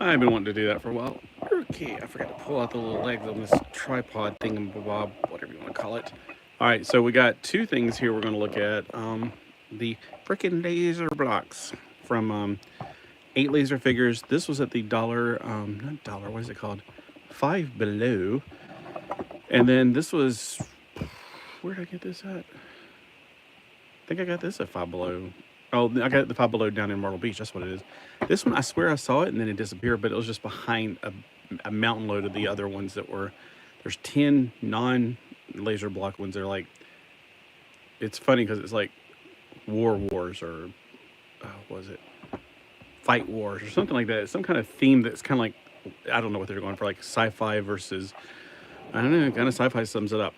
I've been wanting to do that for a while. Okay, I forgot to pull out the little legs on this tripod thingamabob, whatever you want to call it. All right, so we got two things here we're going to look at. The frickin' laser blocks from 8 laser figures. This was at the dollar, not dollar, what is it called? Five Below. And then this was, where did I get this at? I think I got this at Five Below. Oh, I got the Five Below down in Myrtle Beach. That's what it is. This one, I swear I saw it and then it disappeared, but it was just behind a mountain load of the other ones that were. There's 10 non-laser block ones. They're like, it's funny because it's like Wars or what was it? Fight Wars or something like that. It's some kind of theme that's kind of like, I don't know what they're going for, like sci-fi versus, I don't know, kind of sci-fi sums it up.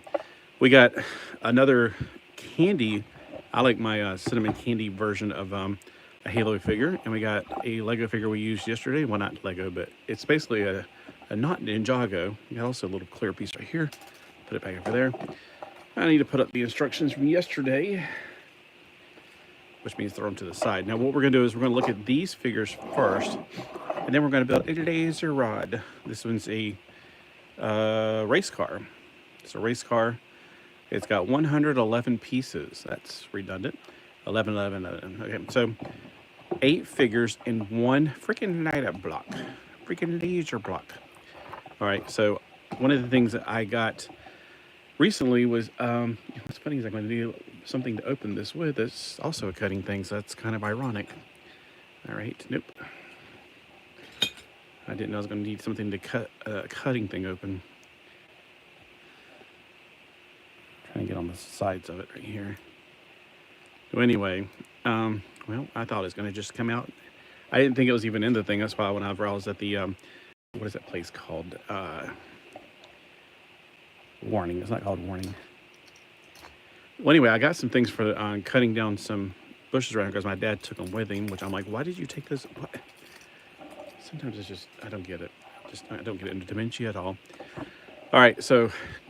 We got another candy. I like my cinnamon candy version of a Halo figure, and we got a Lego figure we used yesterday. Well, not Lego, but it's basically a not Ninjago. We got also a little clear piece right here. Put it back over there. I need to put up the instructions from yesterday, which means throw them to the side. Now, what we're going to do is we're going to look at these figures first, and then we're going to build a laser rod. This one's a race car. It's a race car. It's got 111 pieces. That's redundant. 11, 11, 11. Okay, so 8 figures in one freaking light-up block. Freaking laser block. All right, so one of the things that I got recently was, what's funny is I'm going to need something to open this with. It's also a cutting thing, so that's kind of ironic. All right, nope. I didn't know I was going to need something to cut a cutting thing open. Trying to get on the sides of it right here. So anyway, well, I thought it was going to just come out. I didn't think it was even in the thing. That's why whenever I was at the, what is that place called? Warning. It's not called Warning. Well, anyway, I got some things for cutting down some bushes around here because my dad took them with him, which I'm like, why did you take this? What? Sometimes it's just, I don't get it. I don't get it into dementia at all. All right, so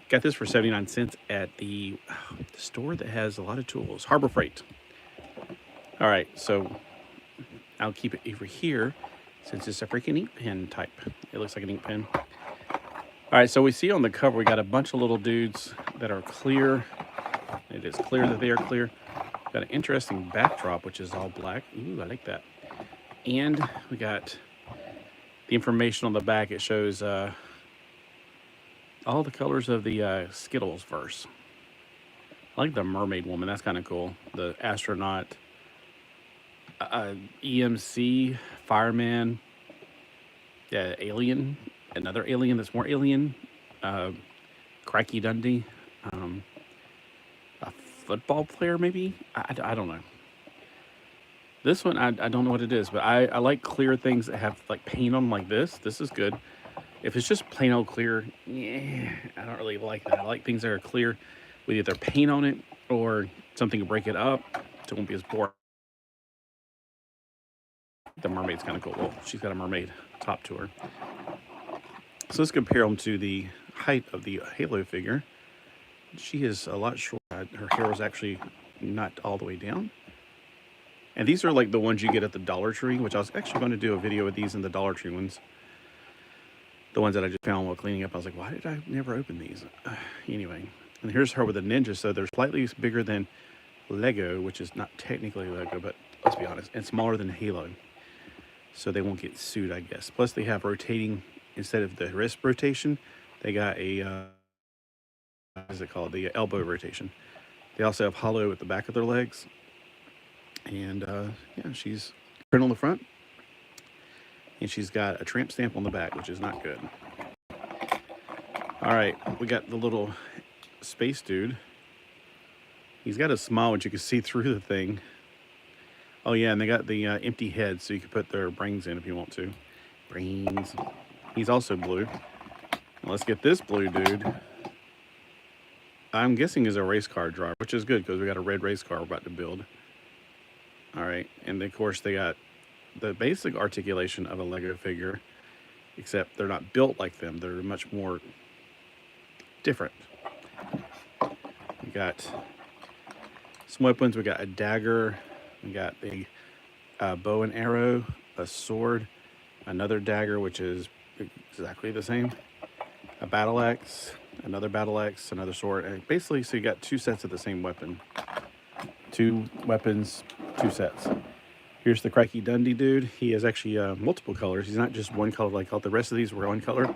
got this for 79 cents at the store that has a lot of tools, Harbor Freight. All right, so I'll keep it over here since it's a freaking ink pen type. It looks like an ink pen. All right, so we see on the cover, we got a bunch of little dudes that are clear. It is clear that they are clear. Got an interesting backdrop, which is all black. Ooh, I like that. And we got the information on the back. It shows all the colors of the Skittles verse. I like the mermaid woman. That's kind of cool. The astronaut, EMC, fireman, yeah, alien, another alien that's more alien, Cracky Dundee, a football player maybe? I don't know. This one, I don't know what it is, but I like clear things that have like paint on them like this. This is good. If it's just plain old clear, yeah, I don't really like that. I like things that are clear with either paint on it or something to break it up so it won't be as boring. The mermaid's kind of cool. Well, she's got a mermaid top to her. So let's compare them to the height of the Halo figure. She is a lot shorter. Her hair was actually not all the way down. And these are like the ones you get at the Dollar Tree, which I was actually going to do a video with these in the Dollar Tree ones. The ones that I just found while cleaning up. I was like, why did I never open these? Anyway, and here's her with a ninja. So they're slightly bigger than Lego, which is not technically Lego, but let's be honest, and smaller than Halo. So they won't get sued, I guess. Plus they have rotating, instead of the wrist rotation, they got a, what is it called? The elbow rotation. They also have hollow at the back of their legs. And yeah, she's print on the front. And she's got a tramp stamp on the back, which is not good. All right, we got the little space dude. He's got a smile, which you can see through the thing. Oh yeah, and they got the empty head, so you can put their brains in if you want to. Brains. He's also blue. Now let's get this blue dude. I'm guessing is a race car driver, which is good because we got a red race car we're about to build. All right, and of course they got the basic articulation of a Lego figure, except they're not built like them. They're much more different. We got some weapons. We got a dagger. We got a bow and arrow, a sword, another dagger, which is exactly the same, a battle axe, another battle axe, another sword, and basically, so you got two sets of the same weapon. Two weapons, two sets. Here's the Crikey Dundee dude. He has actually multiple colors. He's not just one color like all the rest of these were one color.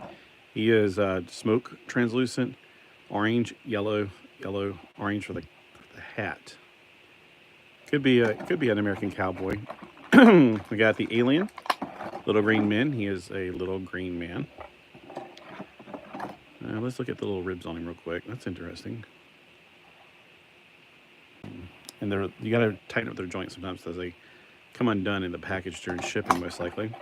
He is smoke translucent, orange, yellow, yellow, orange for the hat. Could be an American cowboy. We got the alien, little green man. He is a little green man. Let's look at the little ribs on him real quick. That's interesting. And you got to tighten up their joints sometimes as they come undone in the package during shipping, most likely.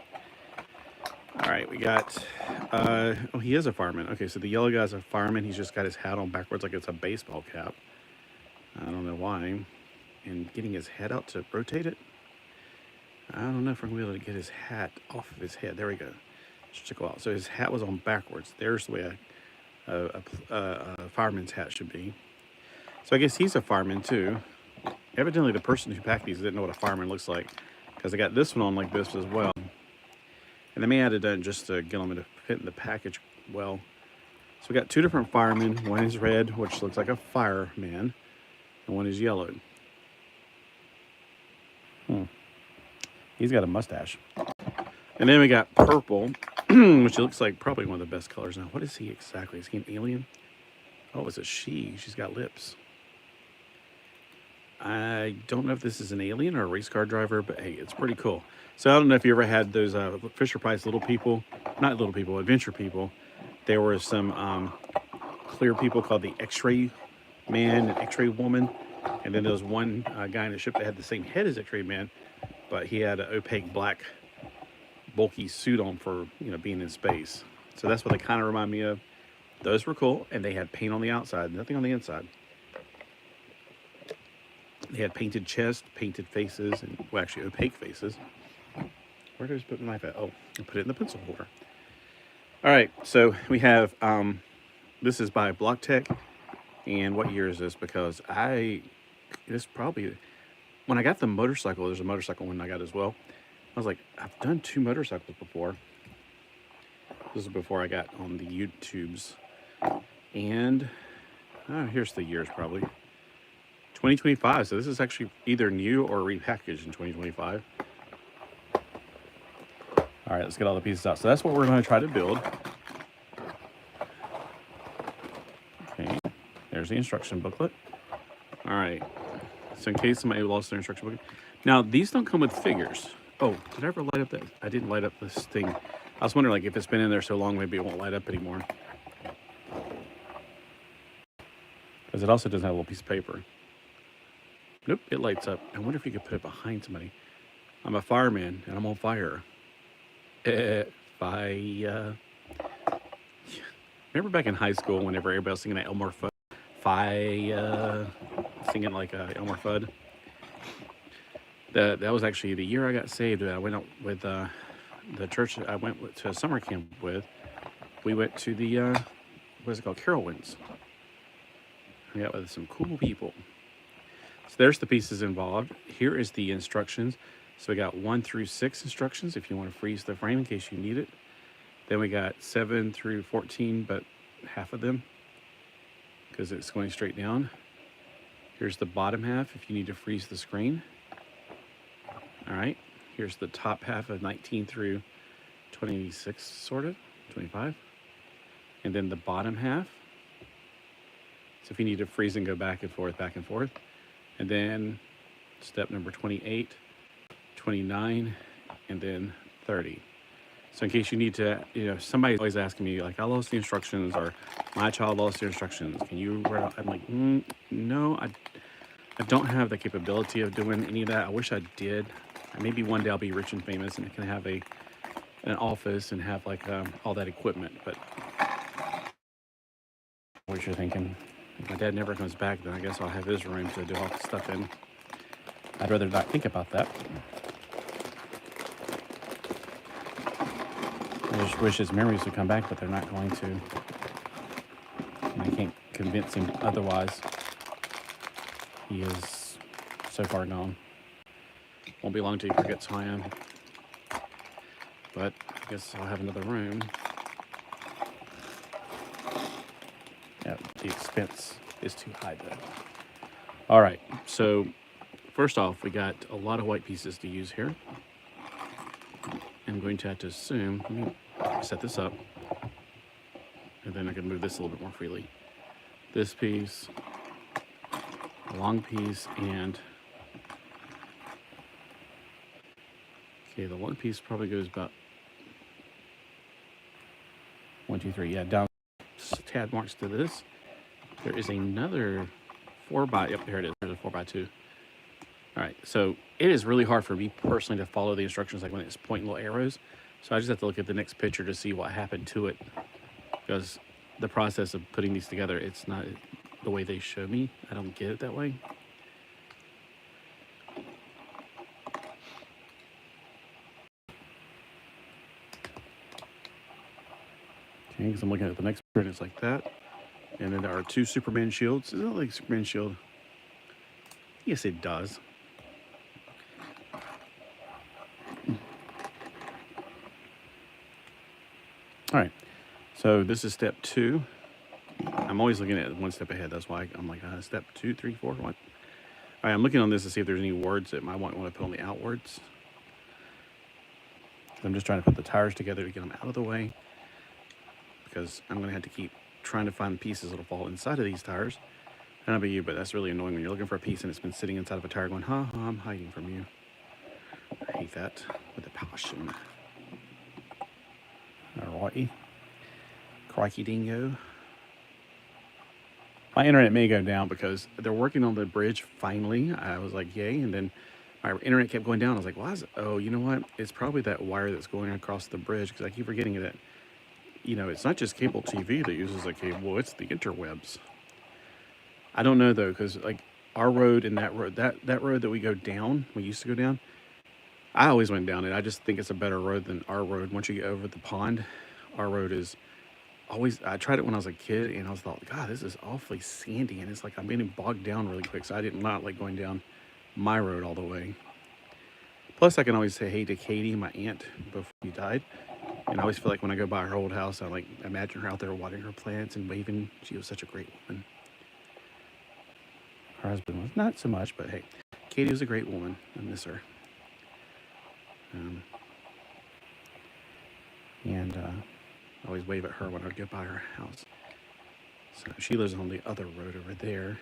All right, we got, oh, he is a fireman. Okay, so the yellow guy's a fireman. He's just got his hat on backwards like it's a baseball cap. I don't know why. And getting his head out to rotate it. I don't know if we're going to be able to get his hat off of his head. There we go. Should check it out. So his hat was on backwards. There's the way a fireman's hat should be. So I guess he's a fireman too. Evidently the person who packed these didn't know what a fireman looks like, because I got this one on like this as well. And they may have it done just to get them to fit in the package well. So we got two different firemen. One is red, which looks like a fireman, and one is yellow. He's got a mustache. And then we got purple, which looks like probably one of the best colors. Now, what is he exactly? Is he an alien? Oh, it's a she. She's got lips. I don't know if this is an alien or a race car driver, but hey, it's pretty cool. So I don't know if you ever had those Fisher-Price little people, not little people, adventure people. There were some clear people called the X-ray man and X-ray woman. And then there was one guy in the ship that had the same head as X-ray man, but he had an opaque black bulky suit on for, you know, being in space. So that's what they kind of remind me of. Those were cool, and they had paint on the outside, nothing on the inside. They had painted chest, painted faces, and, well, actually opaque faces. Where did I put the knife at? Oh, I put it in the pencil holder. All right, so we have, this is by Block Tech. And what year is this? Because it's probably, when I got the motorcycle, there's a motorcycle one I got as well. I was like, I've done two motorcycles before. This is before I got on the YouTubes. And here's the years probably. 2025, so this is actually either new or repackaged in 2025. All right, let's get all the pieces out. So that's what we're going to try to build. Okay, there's the instruction booklet. All right, so in case somebody lost their instruction booklet. Now, these don't come with figures. Oh, did I ever light up that? I didn't light up this thing. I was wondering, like, if it's been in there so long, maybe it won't light up anymore. Because it also doesn't have a little piece of paper. Nope, it lights up. I wonder if you could put it behind somebody. I'm a fireman, and I'm on fire. Remember back in high school, whenever everybody was singing that Elmer Fudd, singing like Elmer Fudd? That was actually the year I got saved. I went out with the church I went to a summer camp with. We went to the, what is it called, Carowinds. We got with some cool people. So there's the pieces involved. Here is the instructions. So we got 1 through 6 instructions if you want to freeze the frame in case you need it. Then we got 7 through 14, but half of them because it's going straight down. Here's the bottom half if you need to freeze the screen. All right, here's the top half of 19 through 26, sort of, 25. And then the bottom half. So if you need to freeze and go back and forth, And then step number 28, 29, and then 30. So in case you need to, you know, somebody's always asking me, like, I lost the instructions, or my child lost the instructions. Can you write out? I'm like, no, I don't have the capability of doing any of that. I wish I did. Maybe one day I'll be rich and famous and can have an office and have like all that equipment. But what you're thinking? If my dad never comes back, then I guess I'll have his room to do all the stuff in. I'd rather not think about that. I just wish his memories would come back, but they're not going to. And I can't convince him otherwise. He is so far gone. Won't be long till he forgets who I am. But guess I'll have another room. Yeah, the expense is too high though. All right, so first off, we got a lot of white pieces to use here. I'm going to have to assume, let me set this up, and then I can move this a little bit more freely. This piece, a long piece, and okay, the long piece probably goes about 1, 2, 3. Yeah, down tad marks to this. There is another 4x, yep, there it is. There's a 4x2. All right, so it is really hard for me personally to follow the instructions, like when it's pointing little arrows. So I just have to look at the next picture to see what happened to it, because the process of putting these together, it's not the way they show me. I don't get it that way. Okay, because I'm looking at the next picture, it's like that. And then there are 2 Superman shields. Does it look like Superman shield? Yes, it does. All right, so this is step 2. I'm always looking at 1 step ahead. That's why I'm like, step 2, 3, 4, 1. All right, I'm looking on this to see if there's any words that I might want to put on the outwards. I'm just trying to put the tires together to get them out of the way, because I'm going to have to keep trying to find pieces that'll fall inside of these tires. I don't know about you, but that's really annoying when you're looking for a piece and it's been sitting inside of a tire going, I'm hiding from you. I hate that with a passion. Alrighty. Crikey dingo. My internet may go down because they're working on the bridge finally. I was like, yay. And then my internet kept going down. I was like, why is it? Oh, you know what? It's probably that wire that's going across the bridge, because I keep forgetting that, you know, it's not just cable TV that uses a cable, it's the interwebs. I don't know though, because like our road and that road, that road that we used to go down, I always went down it. I just think it's a better road than our road. Once you get over the pond, our road is always, I tried it when I was a kid and I was thought, God, this is awfully sandy, and it's like I'm getting bogged down really quick. So I did not like going down my road all the way. Plus I can always say hey to Katie, my aunt, before she died. And I always feel like when I go by her old house, I like imagine her out there watering her plants and waving. She was such a great woman. Her husband was not so much, but hey, Katie was a great woman. I miss her. I always wave at her when I go by her house. So she lives on the other road over there,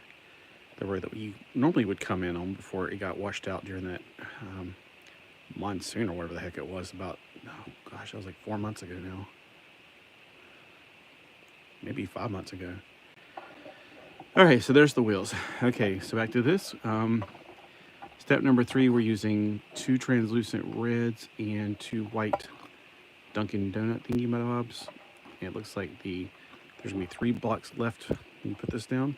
the road that we normally would come in on before it got washed out during that monsoon or whatever the heck it was. About, oh gosh, that was like 4 months ago now, maybe 5 months ago. All right, so there's the wheels. Okay, so back to this. Step number 3, we're using 2 translucent reds and 2 white Dunkin' Donut thingy bobs. And it looks like there's gonna be 3 blocks left when you put this down.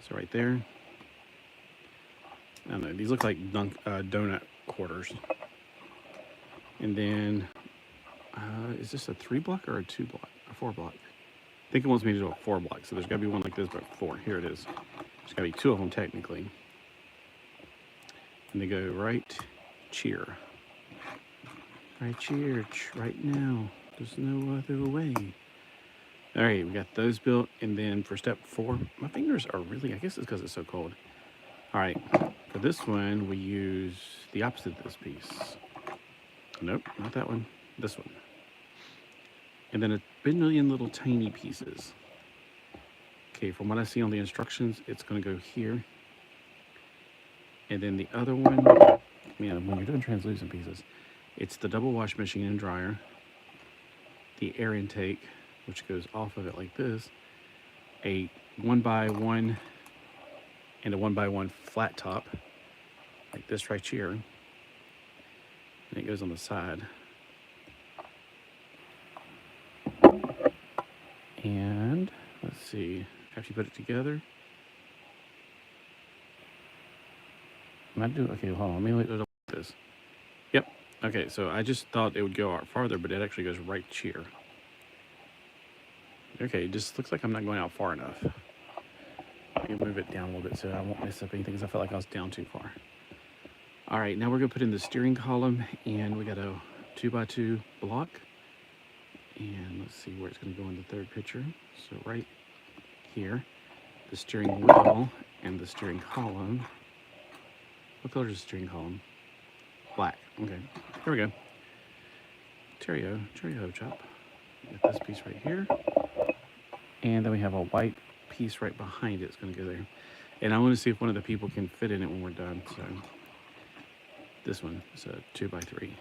So right there. I don't know, these look like donut quarters. And then, is this a 3 block or a 2 block? A 4 block? I think it wants me to do a 4 block, so there's gotta be one like this, but 4. Here it is. There's gotta be 2 of them technically. And they go right cheer. Right cheer, right now. There's no other way. All right, we got those built. And then for step 4, my fingers are really, I guess it's because it's so cold. All right, for this one, we use the opposite of this piece. Nope, not that one, this one. And then a million little tiny pieces. Okay, from what I see on the instructions, it's gonna go here. And then the other one, man, when you're doing translucent pieces, it's the double wash machine and dryer, the air intake, which goes off of it like this, a 1x1 and a 1x1 flat top, like this right here, and it goes on the side. And let's see, after you put it together, okay, hold on, let me look at this. Yep, okay, so I just thought it would go out farther, but it actually goes right here. Okay, it just looks like I'm not going out far enough. Let me move it down a little bit so I won't mess up anything, because I felt like I was down too far. All right, now we're gonna put in the steering column, and we got a 2x2 block. And let's see where it's going to go in the third picture. So right here, the steering wheel and the steering column. What color is the steering column? Black. Okay, here we go. Cheerio chop. Got this piece right here. And then we have a white piece right behind it. It's going to go there. And I want to see if one of the people can fit in it when we're done. So this one is a 2x3.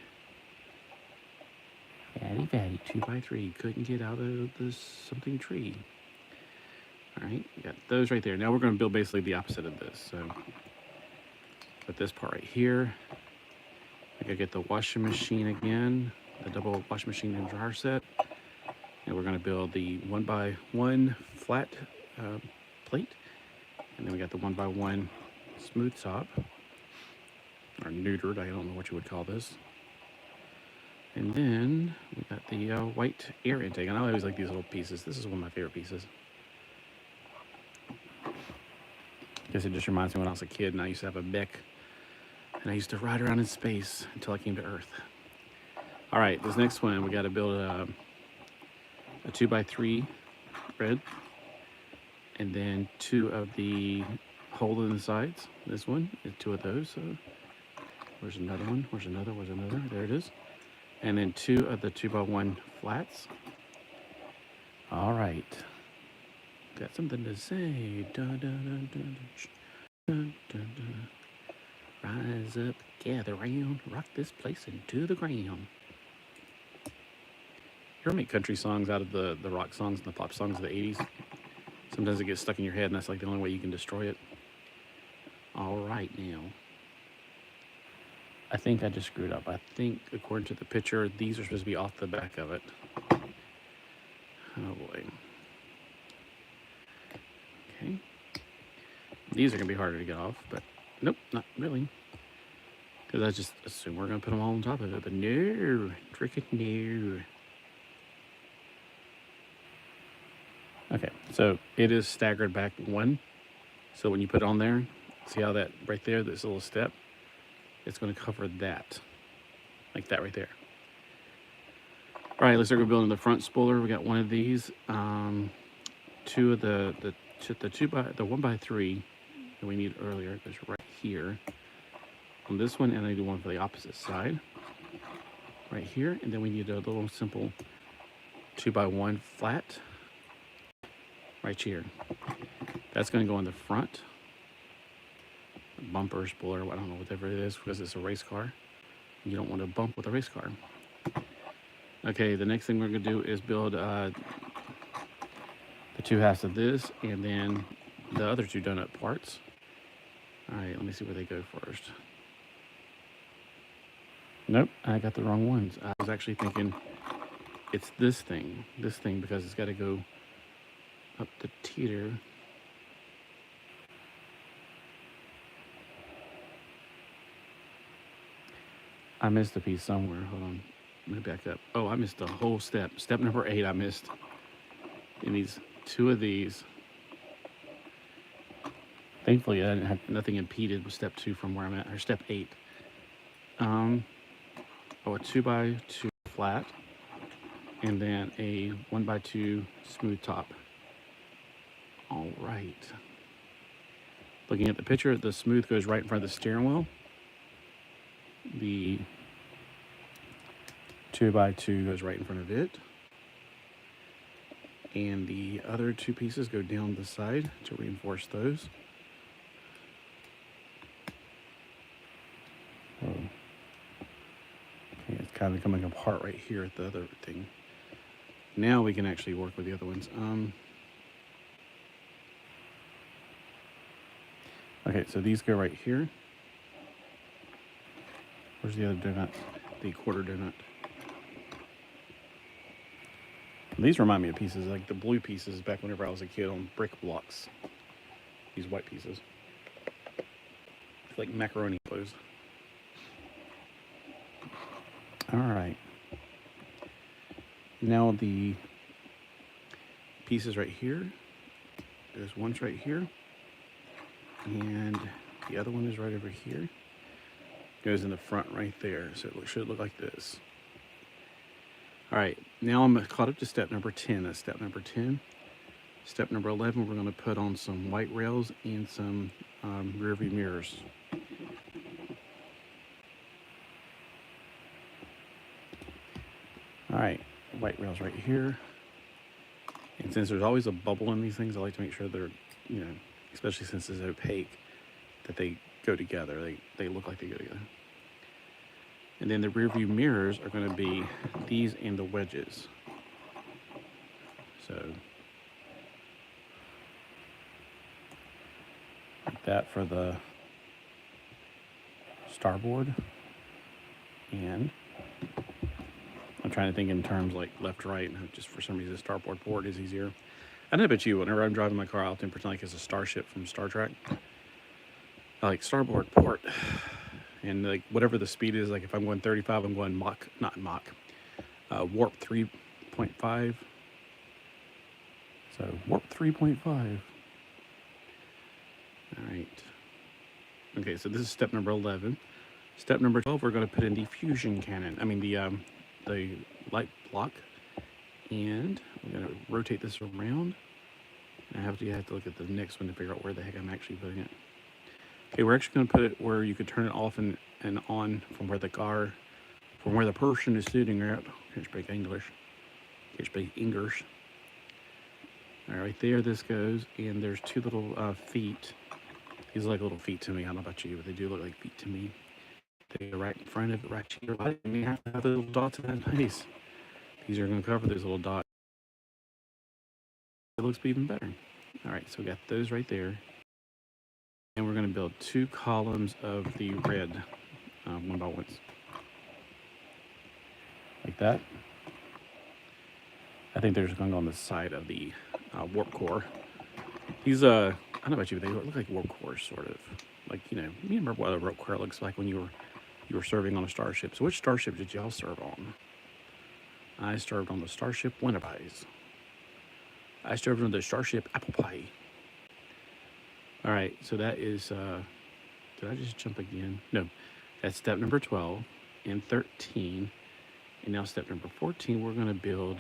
Fatty, 2x3. Couldn't get out of this something tree. All right, we got those right there. Now we're going to build basically the opposite of this. So put this part right here. I gotta get the washing machine again, the double washing machine and dryer set. And we're going to build the 1x1 flat plate. And then we got the 1x1 smooth top, or neutered, I don't know what you would call this. And then we got the white air intake. And I always like these little pieces. This is one of my favorite pieces. I guess it just reminds me when I was a kid and I used to have a mech. And I used to ride around in space until I came to Earth. All right, this next one, we got to build a 2x3 red. And then 2 of the hole in the sides. This one is 2 of those. So where's another one? Where's another? There it is. And then 2 of the 2x1 flats. All right. Got something to say. Dun, dun, dun, dun, dun, dun. Rise up, gather round, rock this place into the ground. You ever make country songs out of the rock songs and the pop songs of the 80s? Sometimes it gets stuck in your head, and that's like the only way you can destroy it. All right, now. I think I just screwed up. I think, according to the picture, these are supposed to be off the back of it. Oh, boy. Okay. These are going to be harder to get off, but nope, not really. Because I just assume we're going to put them all on top of it, but no. Trick it, no. Okay, so it is staggered back 1. So when you put it on there, see how that right there, this little step, it's going to cover that, like that right there. All right, let's start building the front spoiler. We got 1 of these, 2 of the 1x3 that we need earlier. Goes right here on this one, and I do one for the opposite side, right here, and then we need a little simple 2x1 flat. Right here. That's going to go in the front. Bumper, spoiler, I don't know, whatever it is, because it's a race car. You don't want to bump with a race car. Okay, the next thing we're going to do is build the 2 halves of this, and then the other 2 donut parts. All right, let me see where they go first. Nope, I got the wrong ones. I was actually thinking it's this thing, because it's got to go up the teeter. I missed a piece somewhere. Hold on. Let me back up. Oh, I missed a whole step. Step number 8 I missed. It needs 2 of these. Thankfully, I didn't have nothing impeded with step 2 from where I'm at, or step 8. A 2x2 flat, and then a 1x2 smooth top. All right. Looking at the picture, the smooth goes right in front of the steering wheel. The 2x2 goes right in front of it. And the other 2 pieces go down the side to reinforce those. Oh. Okay, it's kind of coming apart right here at the other thing. Now we can actually work with the other ones. Okay, so these go right here. Where's the other donut? The quarter donut. These remind me of pieces, like the blue pieces back whenever I was a kid on brick blocks. These white pieces. It's like macaroni clothes. All right. Now the pieces right here. There's one's right here. And the other one is right over here. Goes in the front right there. So it should look like this. All right, now I'm caught up to step number 10. That's step number 10. Step number 11, we're going to put on some white rails and some rear view mirrors. All right, white rails right here. And since there's always a bubble in these things, I like to make sure they're, especially since it's opaque, that they go together. They look like they go together. And then the rear view mirrors are going to be these and the wedges. So like that for the starboard. And I'm trying to think in terms like left, right, and just for some reason the starboard port is easier. I know about you, whenever I'm driving my car, I often pretend like it's a starship from Star Trek. I like starboard port. And like whatever the speed is, like if I'm going 35, I'm going Mach, not Mach, warp 3.5. So warp 3.5. All right. Okay, so this is step number 11. Step number 12, we're going to put in the fusion cannon. I mean the light block, and we're going to rotate this around. And you have to look at the next one to figure out where the heck I'm actually putting it. Okay, we're actually going to put it where you could turn it off and on from where the person is sitting at. Can't speak English. Can't speak English. All right, there this goes, and there's two little feet. These look like little feet to me. I don't know about you, but they do look like feet to me. They go right in front of it, right here. I didn't even have to have the little dots in that place. These are going to cover those little dots. It looks even better. All right, so we got those right there. And we're going to build 2 columns of the red 1x1s. Like that. I think they're just going to go on the side of the warp core. These, I don't know about you, but they look like warp cores, sort of. Like, you remember what a warp core looks like when you were serving on a starship. So which starship did y'all serve on? I served on the Starship Winter Pies. I served on the Starship Apple Pie. All right, so that is, did I just jump again? No, that's step number 12 and 13. And now step number 14, we're going to build,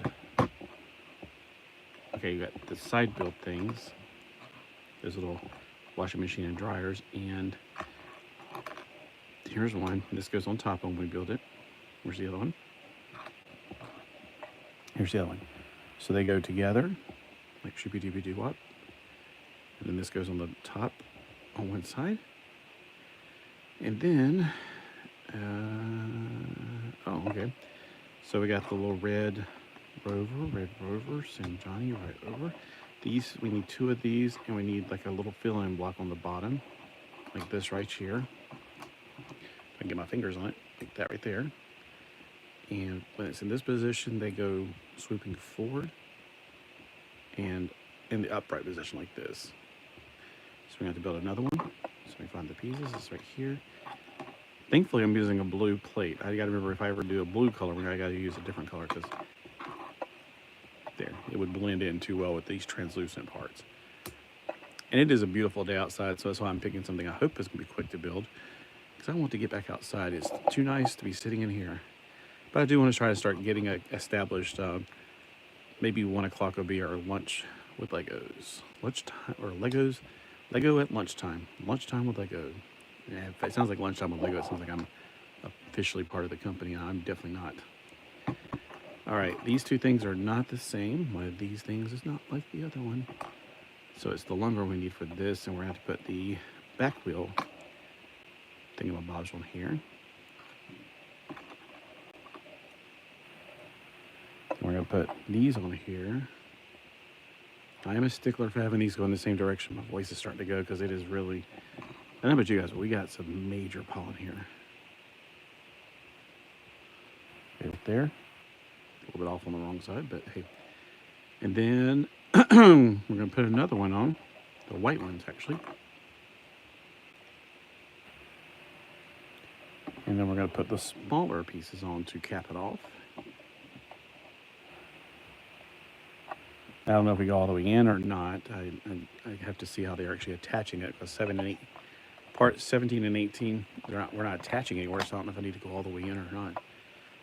okay, you got the side build things. There's little washing machine and dryers. And here's one. This goes on top when we build it. Where's the other one? Here's the other one. So they go together, like shoopy-doopy-doo-wop. And then this goes on the top on one side. And then, oh, okay. So we got the little red rover, send Johnny right over. These, we need 2 of these, and we need like a little fill-in block on the bottom, like this right here. I can get my fingers on it, like that right there. And when it's in this position, they go swooping forward and in the upright position like this. So we have to build another one. So we find the pieces. It's right here. Thankfully, I'm using a blue plate. I got to remember if I ever do a blue color, I got to use a different color because there, it would blend in too well with these translucent parts. And it is a beautiful day outside, so that's why I'm picking something I hope is going to be quick to build because I want to get back outside. It's too nice to be sitting in here. But I do want to try to start getting established. Maybe 1 o'clock will be our lunch with Legos. Lunchtime or Legos. Lego at lunchtime. Lunchtime with Lego. Yeah, if it sounds like lunchtime with Lego, it sounds like I'm officially part of the company. I'm definitely not. All right, these 2 things are not the same. One of these things is not like the other one. So it's the lumber we need for this, and we're going to have to put the back wheel thingamabobs on here. We're going to put these on here. I am a stickler for having these go in the same direction my voice is starting to go because it is really, I don't know about you guys, but we got some major pollen here. Right there. A little bit off on the wrong side, but hey. And then we're going to put another one on, the white ones actually. And then we're going to put the smaller pieces on to cap it off. I don't know if we go all the way in or not. I have to see how they're actually attaching it because 17 and 18, we're not attaching anywhere, so I don't know if I need to go all the way in or not.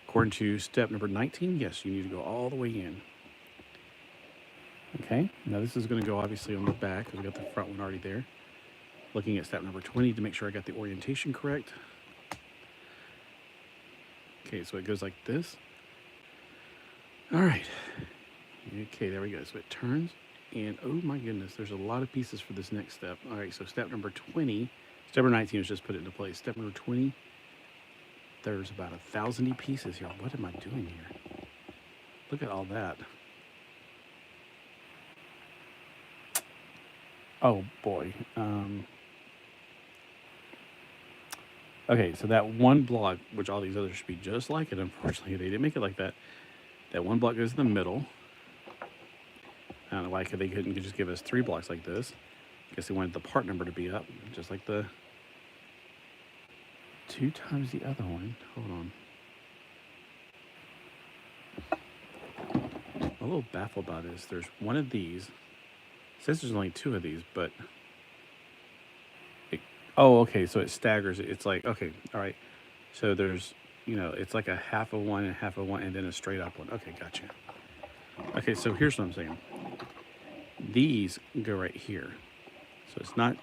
According to step number 19, yes, you need to go all the way in. Okay, now this is going to go obviously on the back because we got the front one already there. Looking at step number 20 to make sure I got the orientation correct. Okay, so it goes like this. All right. Okay, there we go. So it turns, and oh my goodness, there's a lot of pieces for this next step. All right, so step number 20, step number 19 is just put it into place. Step number 20, there's about 1,000 pieces here. What am I doing here? Look at all that. Oh boy. Okay, so that one block, which all these others should be just like it, unfortunately, they didn't make it like that. That one block goes in the middle. I don't know why they couldn't just give us 3 blocks like this. I guess they wanted the part number to be up, just like the 2 times the other one. Hold on. I'm a little baffled by this. There's one of these. It says there's only 2 of these, but oh, okay, so it staggers it. It's like, okay, all right. So there's, it's like a half of one and half of one and then a straight up one. Okay, gotcha. Okay, so here's what I'm saying. These go right here. So it's not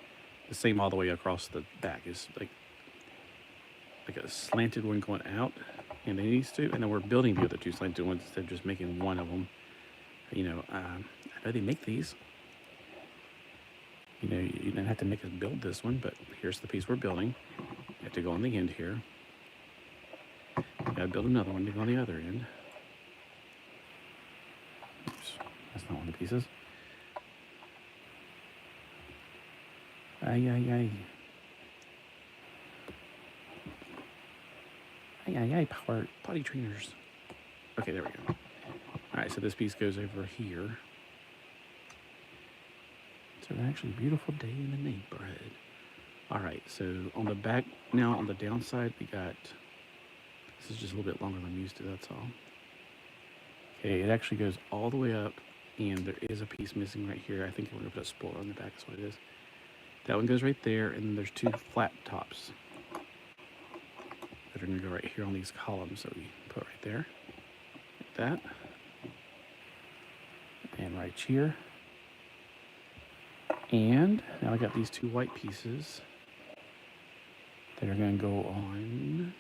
the same all the way across the back. It's like a slanted one going out, and they need to, and then we're building the other 2 slanted ones instead of just making one of them. I know they make these. You didn't have to make us build this one, but here's the piece we're building. You have to go on the end here. You gotta build another one to go on the other end. Oops, that's not one of the pieces. Ay, ay, ay. Ay, ay, ay, potty trainers. Okay, there we go. All right, so this piece goes over here. It's an actually beautiful day in the neighborhood. All right, so on the back now, on the downside, we got, this is just a little bit longer than I'm used to, that's all. Okay, it actually goes all the way up, and there is a piece missing right here. I think we're gonna put a spoiler on the back, that's what it is. That one goes right there, and then there's 2 flat tops that are gonna go right here on these columns that we put right there, like that. And right here. And now I got these 2 white pieces that are going to go on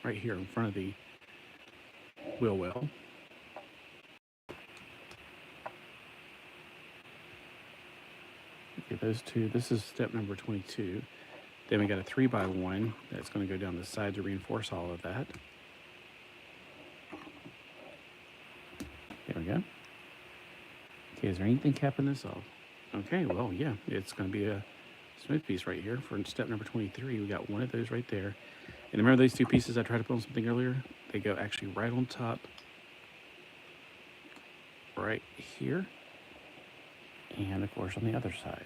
right here in front of the wheel well. Okay, those 2, this is step number 22. Then we got a 3x1 that's going to go down the side to reinforce all of that. There we go. Okay, is there anything capping this off? Okay, well, yeah, it's going to be a smooth piece right here for step number 23. We got one of those right there. And remember these 2 pieces I tried to put on something earlier? They go actually right on top, right here, and of course on the other side.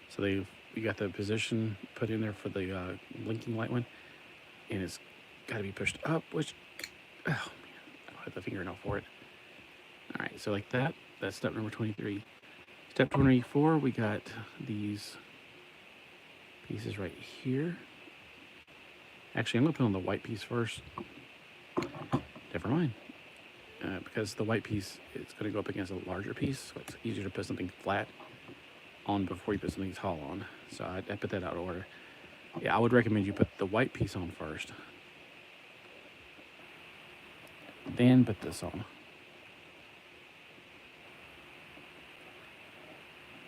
So we got the position put in there for the blinking light one, and it's got to be pushed up, which, oh man, I'll have the fingernail for it. All right, so like that. That's step number 23. Step 24, we got these pieces right here. Actually, I'm going to put on the white piece first. Never mind. Because the white piece, it's going to go up against a larger piece, so it's easier to put something flat on before you put something tall on. So I put that out of order. Yeah, I would recommend you put the white piece on first. Then put this on.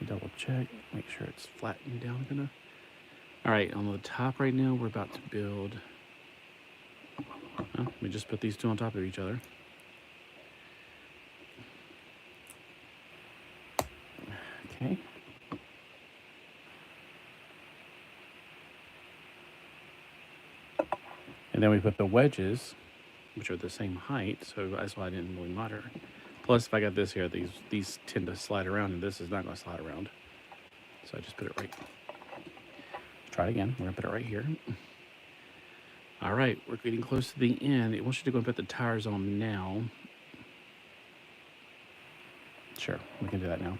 Double check, make sure it's flattened down. All right, on the top right now, we're about to build. Let me just put these 2 on top of each other. Okay. And then we put the wedges, which are the same height, so that's why it didn't really matter. Plus, if I got this here, these tend to slide around, and this is not going to slide around. So I just put it right. Try it again. We're going to put it right here. All right, we're getting close to the end. It wants you to go and put the tires on now. Sure, we can do that now.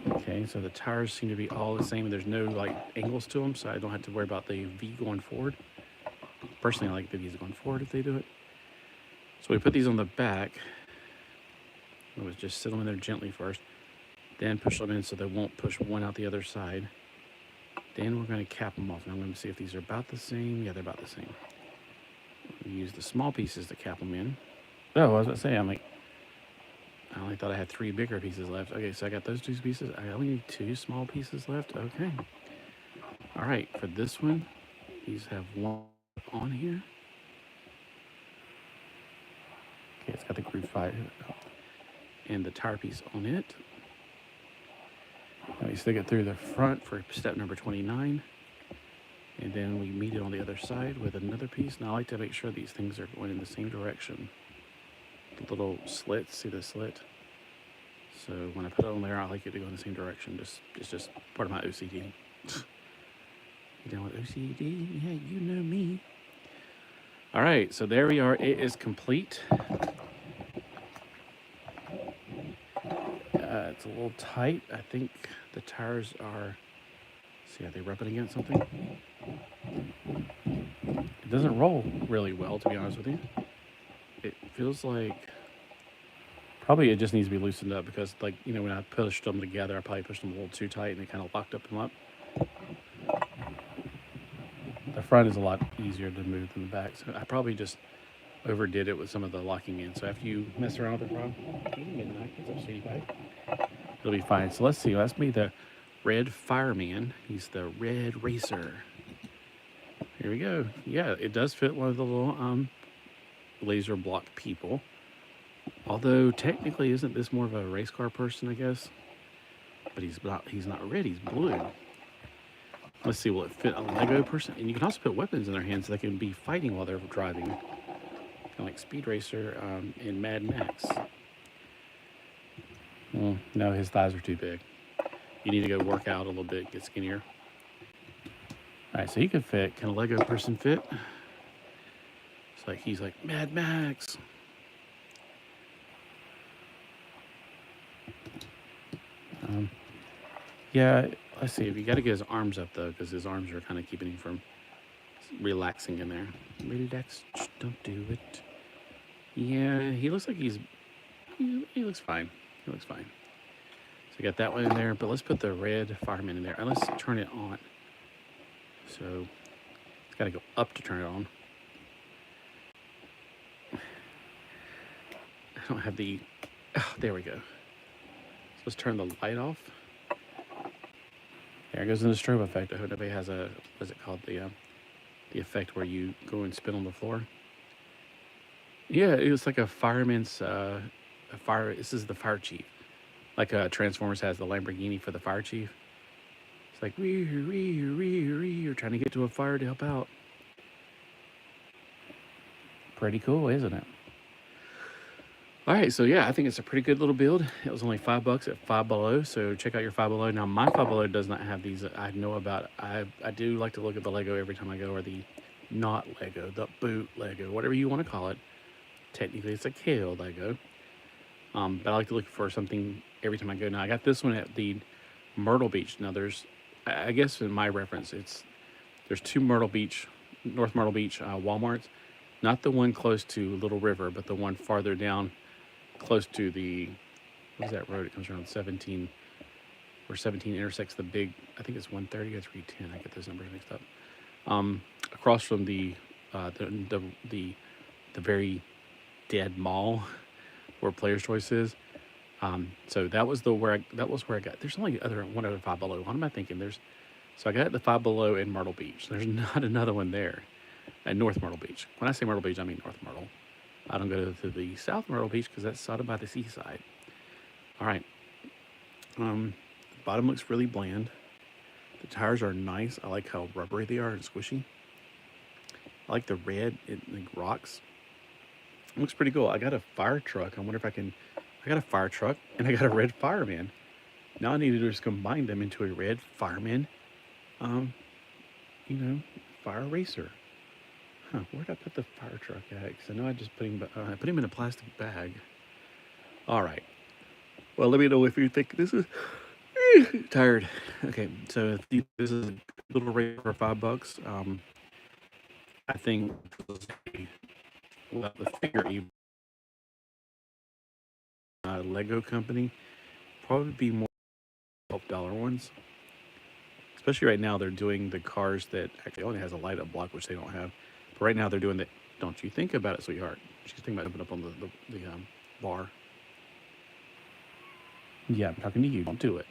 Okay, so the tires seem to be all the same, and there's no like angles to them, so I don't have to worry about the V going forward. Personally, I like the views going forward if they do it. So we put these on the back. We'll just sit them in there gently first. Then push them in so they won't push one out the other side. Then we're going to cap them off. And I'm going to see if these are about the same. Yeah, they're about the same. We use the small pieces to cap them in. Oh, I was about to say, I only thought I had 3 bigger pieces left. Okay, so I got those 2 pieces. I only need 2 small pieces left. Okay. All right, for this one, these have 1 on here. Okay, it's got the groove 5 and the tire piece on it. Now we stick it through the front for step number 29. And then we meet it on the other side with another piece. Now I like to make sure these things are going in the same direction. The little slits, see the slit? So when I put it on there, I like it to go in the same direction. It's just part of my OCD. You down with OCD? Yeah, you know me. All right, so there we are. It is complete. It's a little tight. I think the tires are, see, are they rubbing against something? It doesn't roll really well, to be honest with you. It feels like probably it just needs to be loosened up because, like, you know, when I pushed them together, I probably pushed them a little too tight and it kind of locked them up. The front is a lot easier to move than the back, so I probably just overdid it with some of the locking in. So after you mess around with the front, it'll be fine. So let's see. Let's be the red fireman. He's the red racer. Here we go. Yeah, it does fit one of the little laser block people. Although technically, isn't this more of a race car person, I guess? But he's not red, he's blue. Let's see, will it fit a Lego person? And you can also put weapons in their hands so they can be fighting while they're driving. Kind of like Speed Racer in Mad Max. No, his thighs are too big. You need to go work out a little bit, get skinnier. All right, so he could fit. Can a Lego person fit? It's like he's like Mad Max. Yeah, let's see. If you got to get his arms up though, because his arms are kind of keeping him from relaxing in there. Relax, don't do it. Yeah, he looks like he looks fine. He looks fine. So we got that one in there, but let's put the red fireman in there and let's turn it on. So it's got to go up to turn it on. I don't have the, oh, there we go. So let's turn the light off. There it goes in the strobe effect. I hope nobody has a, what's it called? The effect where you go and spin on the floor. Yeah, it was like a fireman's, this is the fire chief. Like Transformers has the Lamborghini for the fire chief. It's like, you're trying to get to a fire to help out. Pretty cool, isn't it? All right, so yeah, I think it's a pretty good little build. It was only $5 at Five Below, so check out your Five Below. Now, my Five Below does not have these I know about. I do like to look at the Lego every time I go, or the not Lego, the boot Lego, whatever you want to call it. Technically, it's a kale Lego. But I like to look for something every time I go. Now, I got this one at the Myrtle Beach. Now, there's, I guess in my reference, there's 2 North Myrtle Beach Walmarts. Not the one close to Little River, but the one farther down close to the, what is that road? It comes around 17, where 17 intersects the big, I think it's 130 or 310. I get those numbers mixed up. Across from the very dead mall where Player's Choice is. So that was where I got. There's only one other Five Below. What am I thinking? So I got the Five Below in Myrtle Beach. There's not another one there at North Myrtle Beach. When I say Myrtle Beach, I mean North Myrtle. I don't go to the South Myrtle Beach because that's sort of by the seaside. All right. The bottom looks really bland. The tires are nice. I like how rubbery they are and squishy. I like the red. It like rocks. It looks pretty cool. I got a fire truck. I wonder if I got a fire truck and I got a red fireman. Now I need to just combine them into a red fireman, fire racer. Huh, where did I put the fire truck at? Because I know I just put him in a plastic bag. All right. Well, let me know if you think this is tired. Okay, so this is a little rate for $5. I think well, the figure Lego company probably be more $12 ones. Especially right now, they're doing the cars that actually only has a light up block, which they don't have. But right now, they're doing the. Don't you think about it, sweetheart? She's thinking about jumping up on the bar. Yeah, I'm talking to you. Don't do it.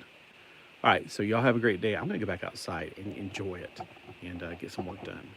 All right, so y'all have a great day. I'm gonna go back outside and enjoy it and get some work done.